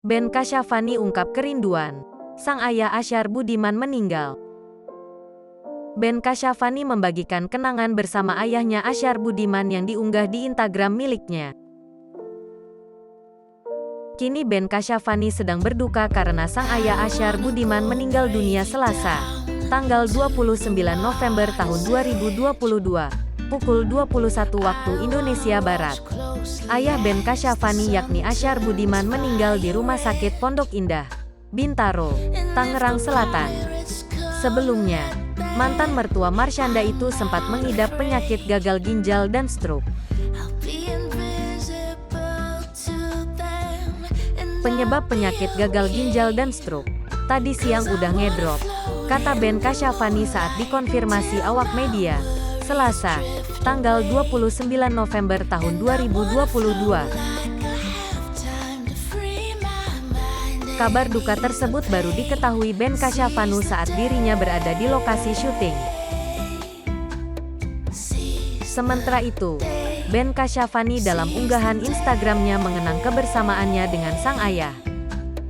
Ben Kasyafani ungkap kerinduan. Sang ayah Asyar Budiman meninggal. Ben Kasyafani membagikan kenangan bersama ayahnya Asyar Budiman yang diunggah di Instagram miliknya. Kini Ben Kasyafani sedang berduka karena sang ayah Asyar Budiman meninggal dunia Selasa, tanggal 29 November tahun 2022. Pukul 21 waktu Indonesia Barat. Ayah Ben Kasyafani yakni Asyar Budiman meninggal di Rumah Sakit Pondok Indah, Bintaro, Tangerang Selatan. Sebelumnya, mantan mertua Marshanda itu sempat mengidap penyakit gagal ginjal dan stroke. Penyebab penyakit gagal ginjal dan stroke tadi siang udah ngedrop, kata Ben Kasyafani saat dikonfirmasi awak media, Selasa, tanggal 29 November tahun 2022. Kabar duka tersebut baru diketahui Ben Kasyafani saat dirinya berada di lokasi syuting. Sementara itu, Ben Kasyafani dalam unggahan Instagramnya mengenang kebersamaannya dengan sang ayah.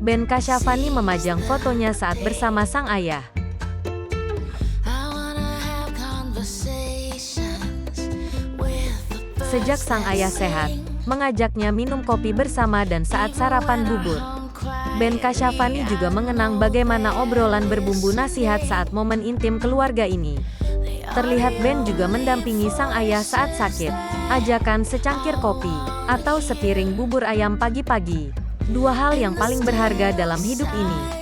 Ben Kasyafani memajang fotonya saat bersama sang ayah. Sejak sang ayah sehat, mengajaknya minum kopi bersama dan saat sarapan bubur. Ben Kasyafani juga mengenang bagaimana obrolan berbumbu nasihat saat momen intim keluarga ini. Terlihat Ben juga mendampingi sang ayah saat sakit. Ajakan secangkir kopi, atau sepiring bubur ayam pagi-pagi. Dua hal yang paling berharga dalam hidup ini.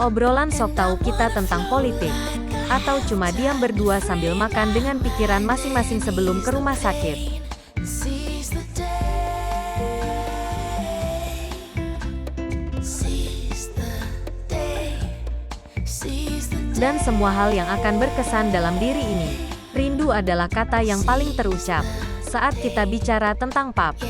Obrolan sok tahu kita tentang politik, atau cuma diam berdua sambil makan dengan pikiran masing-masing sebelum ke rumah sakit. Dan semua hal yang akan berkesan dalam diri ini. Rindu adalah kata yang paling terucap saat kita bicara tentang pap.